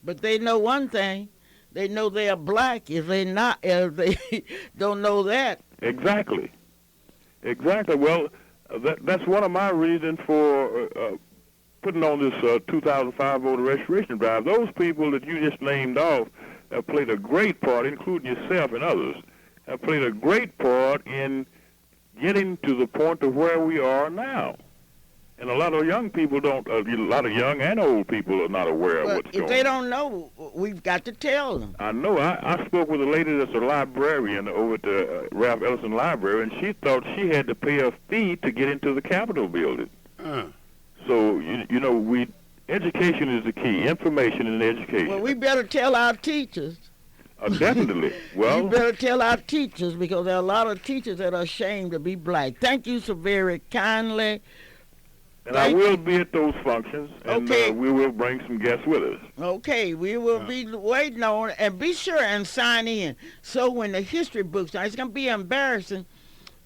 But they know one thing. They know they are black. If they don't know that. Exactly. Well, that's one of my reasons for putting on this 2005 voter registration drive. Those people that you just named off have played a great part, including yourself and others, have played a great part in getting to the point of where we are now. And a lot of young people don't, a lot of young and old people are not aware of what's going on. If they don't know, we've got to tell them. I know. I spoke with a lady that's a librarian over at the Ralph Ellison Library, and she thought she had to pay a fee to get into the Capitol building. So, education is the key, information and education. Well, we better tell our teachers. Definitely. Well, you better tell our teachers, because there are a lot of teachers that are ashamed to be black. Thank you so very kindly. And I will be at those functions, and we will bring some guests with us. Okay, we will be waiting on it. And be sure and sign in. So when the history books, now it's going to be embarrassing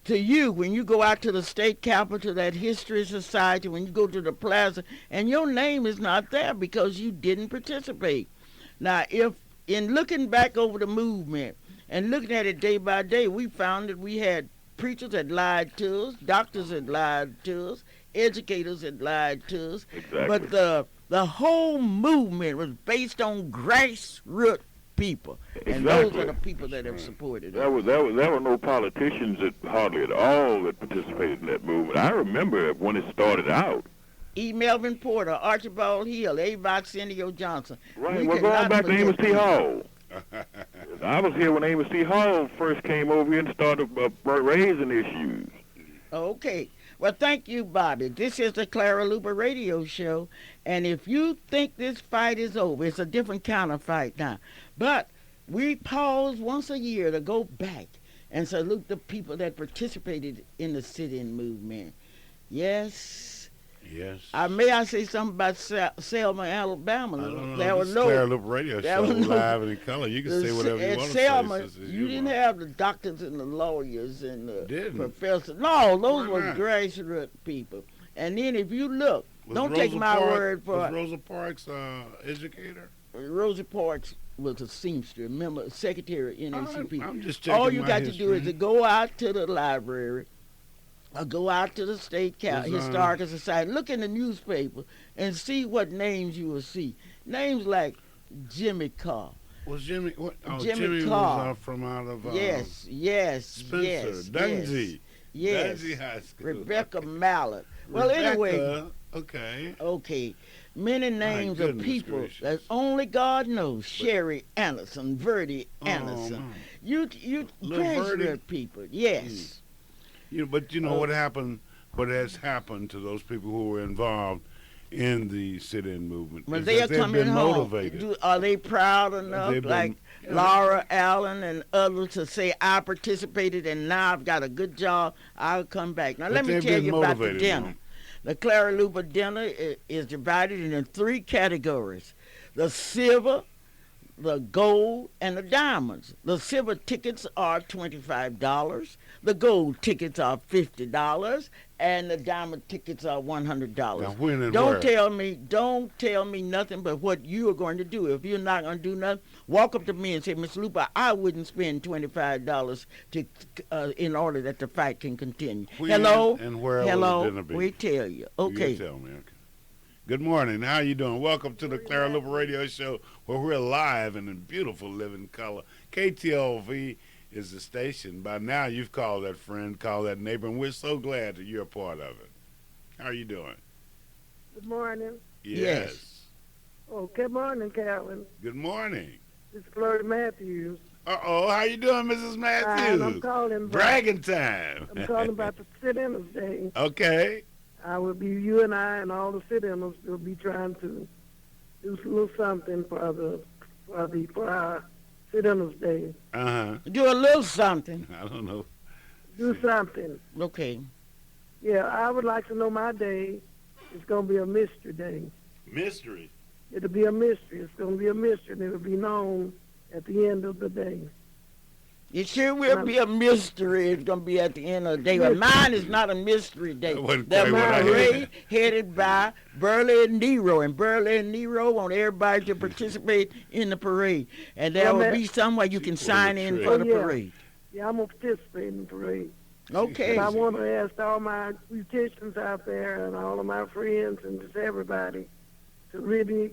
to you when you go out to the state capitol, that history society, when you go to the plaza, and your name is not there because you didn't participate. Now, if in looking back over the movement and looking at it day by day, we found that we had preachers that lied to us, doctors that lied to us, educators that lied to us. Exactly. But the whole movement was based on grassroots people. Exactly. And those are the people that have supported us. There were no politicians that hardly at all that participated in that movement. I remember when it started out. E. Melvin Porter, Archibald Hill, A. Arsenio Johnson. Right, we're going back to Amos T. Hall. I was here when Amos T. Hall first came over here and started raising issues. Okay. Well, thank you, Bobby. This is the Clara Luper radio show, and if you think this fight is over, it's a different kind of fight now. But we pause once a year to go back and salute the people that participated in the sit-in movement. Yes. Yes. May I say something about Selma, Alabama? I don't know. There was no Clara Luper radio show live and in color. You can say whatever you want to Selma, say. you didn't have the doctors and the lawyers and the professors. No, those were grassroots people. And then if you look, don't take my word for it. Was Rosa Parks educator? Rosa Parks was a seamstress, secretary of NAACP. I'm just checking All you my got history. to do is to go out to the library Go out to the State Historical Society, look in the newspaper, and see what names you will see. Names like Jimmy Carr. Was Jimmy? What? Oh, Jimmy Jimmy Carr. was from out of Yes, Spencer, Dungy. Yes. Dungy High School. Rebecca Mallett. Well, anyway. Okay. Okay. Many names of people gracious. that only God knows. Sherry Anderson, Verdi Anderson. Oh, you Little treasure Verdi? people. Yes. But you know what happened? What has happened to those people who were involved in the sit-in movement? When is they are that they've coming been home, motivated. are they proud enough, They've like been- Laura Allen and others, to say, I participated and now I've got a good job, I'll come back. Now, But let me they've tell been you about the motivated, dinner. Mom. The Clara Luper dinner is divided into 3 categories: the silver, the gold, and the diamonds. The silver tickets are $25, the gold tickets are $50, and the diamond tickets are $100. Now, when and Don't where? don't tell me nothing but what you are going to do. If you're not going to do nothing, walk up to me and say, Miss Luper, I wouldn't spend $25 to in order that the fight can continue. When Hello, and where will hello. the dinner be? We tell you. Okay. You tell me. Okay. Good morning. How you doing? Welcome to the Clara Luper Radio Show, where we're live and in beautiful living color. KTLV is the station. By now, you've called that friend, called that neighbor, and we're so glad that you're a part of it. How are you doing? Good morning. Yes. Oh, good morning, Calvin. Good morning. This is Gloria Matthews. Uh-oh. How you doing, Mrs. Matthews? I'm calling. Bragging time. I'm calling about the sit-inners day. Okay. I will be, you and I and all the sit-inners will be trying to do a little something for our sit-inners day. Uh-huh. Do a little something. I don't know. Do something. Okay. Yeah, I would like to know my day. It's going to be a mystery day. Mystery. It'll be a mystery. It's going to be a mystery, and it'll be known at the end of the day. It sure will be a mystery. It's going to be at the end of the day. But mine is not a mystery day. That wasn't The quite what I parade had. headed by Burley and Nero. And Burley and Nero want everybody to participate in the parade. And there will be somewhere you can sign in for the parade. Yeah, I'm going to participate in the parade. Okay. And I want to ask all my musicians out there and all of my friends and just everybody to really,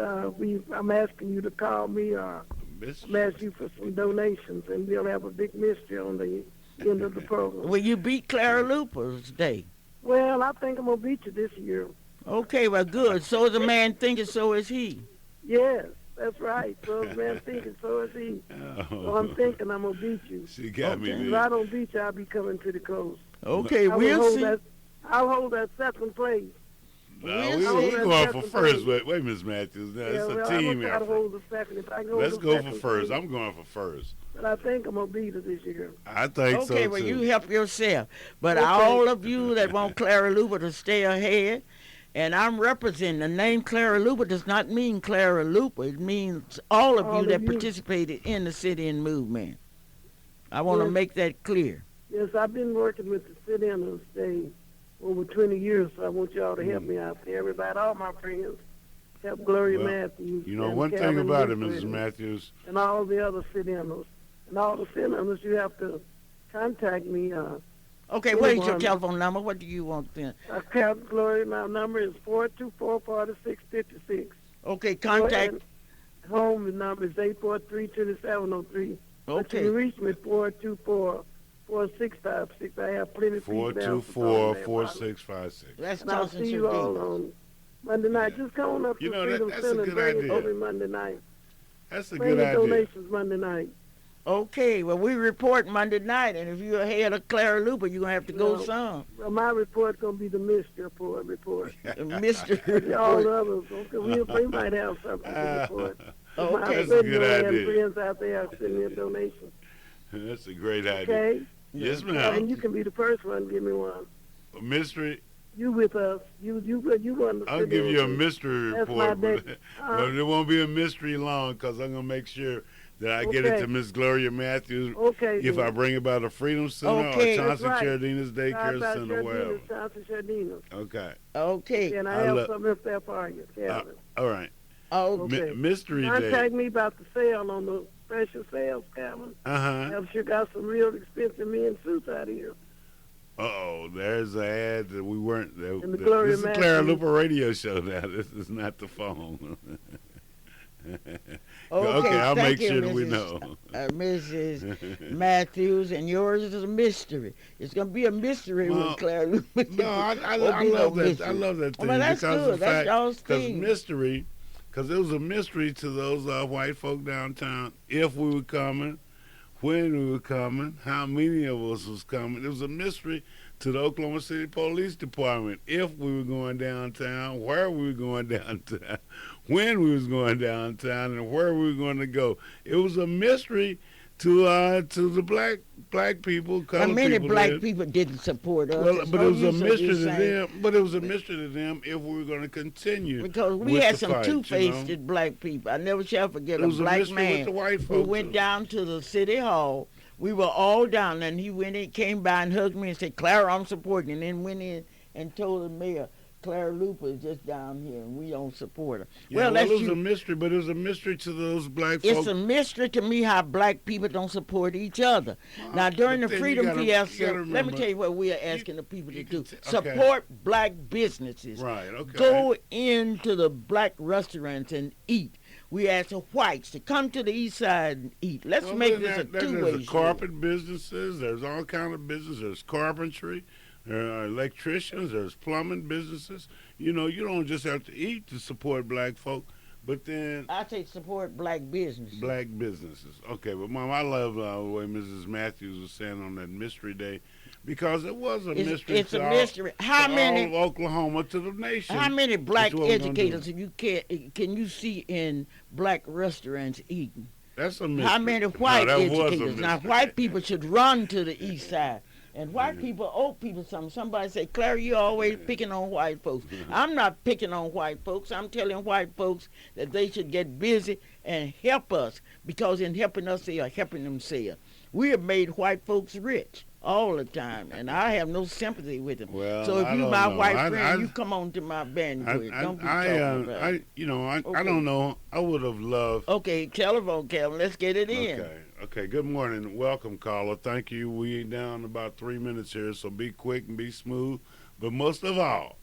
I'm asking you to call me or I'm asking you for some donations, and we'll have a big mystery on the end of the program. Will you beat Clara Luper's day? Well, I think I'm going to beat you this year. Okay, well, good. So is a man thinking, so is he. Yes, that's right. So is man thinking, so is he. So I'm thinking I'm going to beat you. She got me If there. I don't beat you, I'll be coming to the coast. Okay, I will we'll hold see. I'll hold that second place. No, We'll we're see. going for first. Wait, Miss Matthews. No, it's a team I'm gonna try to effort. hold the second. If I go Let's the go for second first. place, I'm going for first. But I think I'm going to beat her this year. I think so, Okay, too. well, you help yourself. But Okay. all of you that want Clara Luper to stay ahead, and I'm representing the name Clara Luper does not mean Clara Luper. It means all of you that participated in the sit-in movement. I want to Yes. make that clear. Yes, I've been working with the sit-inners day over 20 years, so I want y'all to help me out there. Everybody, all my friends, help Gloria Well, Matthews. You know, and one thing Calvin about it, Luper Mrs. Matthews, and all the other sit-inners. And all the sit-inners, you have to contact me. Okay, what is your Anyone. telephone number? What do you want then? Gloria, my number is 424-4656. Okay, contact. Home number is 843-2703. But you can Okay. reach me at 424-4656. I have plenty of people there. 424-4656. That's And I'll Thompson see you all Shadid. on Monday night. Just come on up to You know, Freedom that's a Center and good bring it idea. over Monday night. That's a Bring good your idea. donations Monday night. Okay, well, we report Monday night, and if you're ahead of Clara Luper, you're going to have to go No. some. Well, my report's going to be the mystery report. Mr. All the others, okay, we might have something to report. Okay. My That's a good radio idea. friends out there send me a donation. That's a great idea. Okay? Yes, And ma'am. you can be the first one to give me one. A mystery. You with us. You want to I'll give you a mystery That's report, my but, day. but it won't be a mystery long because I'm going to make sure that I get it Okay. to Miss Gloria Matthews Okay. if then. I bring about a Freedom Center Okay. or That's Chauncey right. Chardina's Daycare Chauncey Center, wherever. Chardina's, Chauncey Chardina's. Okay. Okay. And I I have love- something up there for you, Calvin. All right. Oh, Okay. Mystery Day. Contact me about the sale on the special sales, Calvin. Uh-huh. I've sure got some real expensive men suits out here. Uh-oh, there's an ad that we weren't. And the Gloria This is the Clara Matthews. Luper radio show now. This is not the phone. Okay, I'll thank make you, sure that we Mrs. know. Mrs. Matthews, and yours is a mystery. It's going to be a mystery Well, with Clara Luper. No, I Won't be love no that. mystery. I love that thing Well, that's because good. of the That's fact, y'all's because thing. mystery, because it was a mystery to those white folk downtown if we were coming, when we were coming, how many of us was coming. It was a mystery to the Oklahoma City Police Department if we were going downtown, where we were going downtown, when we was going downtown, and where we were going to go. It was a mystery to the black people, colored Now, many people. black there. people didn't support us. Well, There's but no it was a use of mystery you to saying- them. But it was a mystery to them if we were going to continue. Because we with had the some fight, two-faced you know? black people. I never shall forget It a was a black mystery with man the white who folks. went down to the city hall. We were all down, and he went in, came by and hugged me and said, "Clara, I'm supporting," and then went in and told the mayor, "Clara Luper is just down here, and we don't support her." Yeah, well, that's it was you. a mystery, but it was a mystery to those black It's folks. a mystery to me how black people don't support each other. Now, during the but then you Freedom gotta- you Fiesta, gotta let me remember, tell you what we are asking the people to you do. can okay. Support black businesses. Right, okay. Go into the black restaurants and eat. We ask the whites to come to the east side and eat. Let's Well, make then this a there's two-way the carpet businesses. There's all kind of business. There's carpentry. There are electricians. There's plumbing businesses. You know, you don't just have to eat to support black folk, but then I say support black businesses. black businesses. Okay, but Mom, I love the way Mrs. Matthews was saying on that mystery day, because it was a mystery. It's to a all- mystery. How to many? all of Oklahoma, to the nation. How many black That's what we're gonna do. educators can you see in black restaurants eating? That's a mystery. How many white that was a educators? Now, mystery. white people should run to the east side. And white people, old people, somebody say, "Clara, you always picking on white folks." I'm not picking on white folks. I'm telling white folks that they should get busy and help us, because in helping us, they are helping themselves. We have made white folks rich all the time, and I have no sympathy with them. Well, So if I you don't my know. white I- friend, I- you come on to my banquet. Don't be talking about it. I Okay. don't know. I would have loved. Okay, telephone, Kevin. Let's get it in. Okay. Good morning. Welcome, caller. Thank you. We down about 3 minutes here, so be quick and be smooth. But most of all,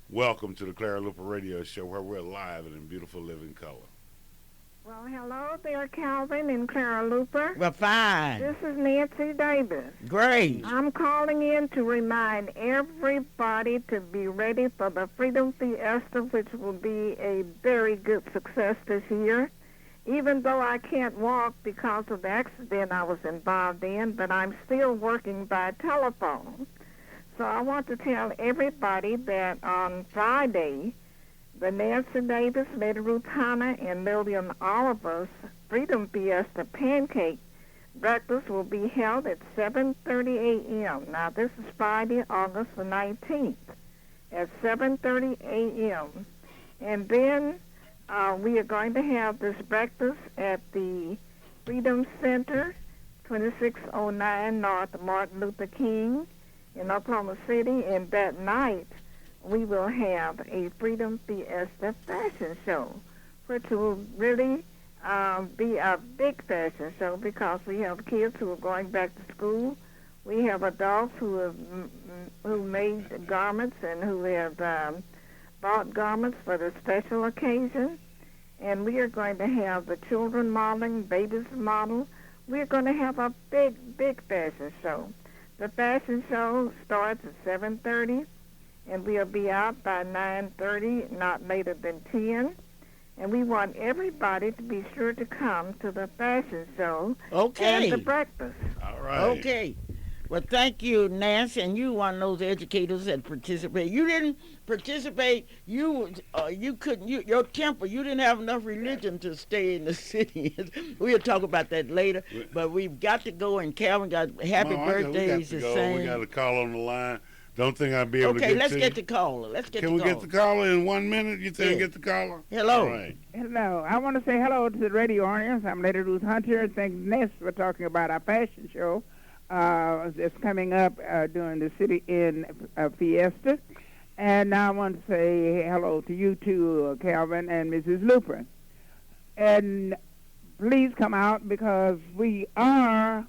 welcome to the Clara Luper Radio Show, where we're live and in beautiful living color. Well, hello there, Calvin and Clara Luper. Well, fine. This is Nancy Davis. Great. I'm calling in to remind everybody to be ready for the Freedom Fiesta, which will be a very good success this year. Even though I can't walk because of the accident I was involved in, but I'm still working by telephone. So I want to tell everybody that on Friday, the Nancy Davis, Lady Ruth Hanna, and Lillian Oliver's Freedom Fiesta Pancake breakfast will be held at 7:30 a.m. Now, this is Friday, August the 19th, at 7:30 a.m. And then we are going to have this breakfast at the Freedom Center, 2609 North Martin Luther King in Oklahoma City. And that night, we will have a Freedom Fiesta fashion show, which will really be a big fashion show because we have kids who are going back to school. We have adults who made garments and who have bought garments for the special occasion. And we are going to have the children modeling, babies model. We're going to have a big fashion show. The fashion show starts at 7:30. And we'll be out by 9:30, not later than 10. And we want everybody to be sure to come to the fashion show and the breakfast. All right. Okay. Well, thank you, Nancy, and you one of those educators that participate. You didn't participate. You couldn't. Your temper. You didn't have enough religion to stay in the city. We'll talk about that later. But we've got to go, and Calvin got happy birthdays to sing. We got a call on the line. Don't think I'll be able to get Okay, to let's you. get the caller. Can we get the caller in 1 minute? You think Yeah. get the caller? Hello. All right. Hello. I want to say hello to the radio audience. I'm Lady Ruth Hunter. Thank Ness for talking about our fashion show that's coming up during the City in Fiesta. And I want to say hello to you too, Calvin and Mrs. Luper. And please come out because we are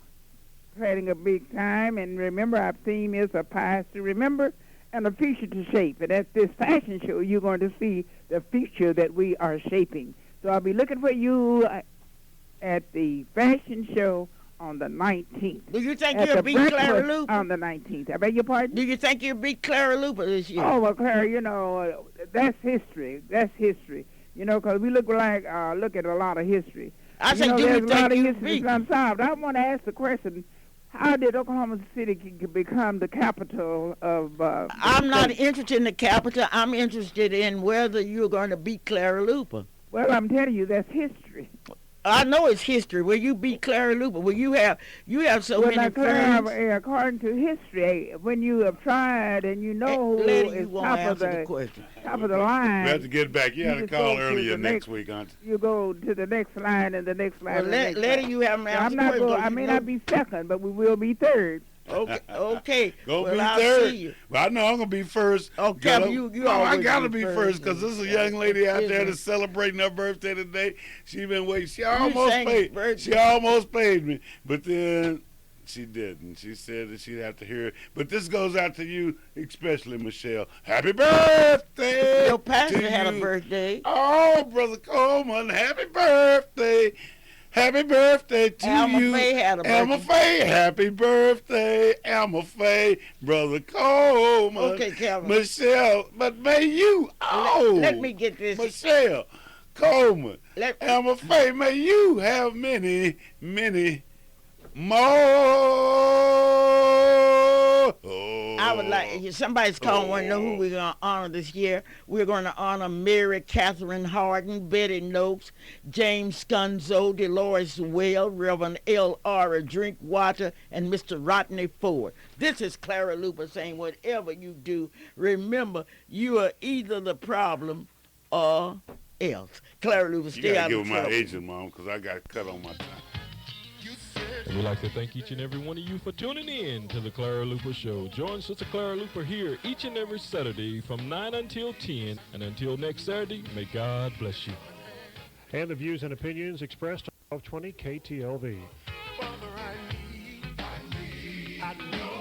planning a big time. And remember, our theme is a past to remember and a future to shape. And at this fashion show, you're going to see the future that we are shaping. So I'll be looking for you at the fashion show on the 19th. Do you think you'll beat Clara Luper? On the 19th. I beg your pardon? Do you think you'll beat Clara Luper this year? Oh, well, Clara, you know, that's history. That's history. You know, because we look at a lot of history. I say, do you think you'll beat? Unsolved. I want to ask the question, how did Oklahoma City become the capital of... I'm not interested in the capital. I'm interested in whether you're going to beat Clara Luper. Well, I'm telling you, that's history. I know it's history. Will you beat Clara Luper? Will you have so many friends? According to history, when you have tried and you know who is top of the line. We have to get back. You had a call earlier next week, aren't you? You go to the next line and the next line. Well, Letty, you haven't answered the question. I may not be second, but we will be third. Okay. Go well, be I'll third. See you. Well, I know I'm gonna be first. Okay, I gotta be first because this is a young lady out there that's celebrating her birthday today. She been waiting. She almost paid me, but then she didn't. She said that she'd have to hear it. But this goes out to you, especially Michelle. Happy birthday! Your pastor had a birthday. Oh, Brother Coleman, happy birthday! Happy birthday to Alma you. Faye had a birthday. Alma Faye, happy birthday, Alma Faye, Brother Coleman. Okay, Calvin. Michelle, but may you, let me get this. Michelle Coleman, Alma Faye, may you have many, many more. I would like, somebody's calling, want to know who we're going to honor this year. We're going to honor Mary Catherine Harden, Betty Noakes, James Scunzo, Dolores Well, Reverend L.R. Drinkwater, and Mr. Rodney Ford. This is Clara Luper saying, whatever you do, remember, you are either the problem or else. Clara Luper, stay out of trouble. You got to give my agent, Mom, because I got cut on my time. And we'd like to thank each and every one of you for tuning in to the Clara Luper Show. Join Sister Clara Luper here each and every Saturday from 9 until 10. And until next Saturday, may God bless you. And the views and opinions expressed on 1220 KTLV. I need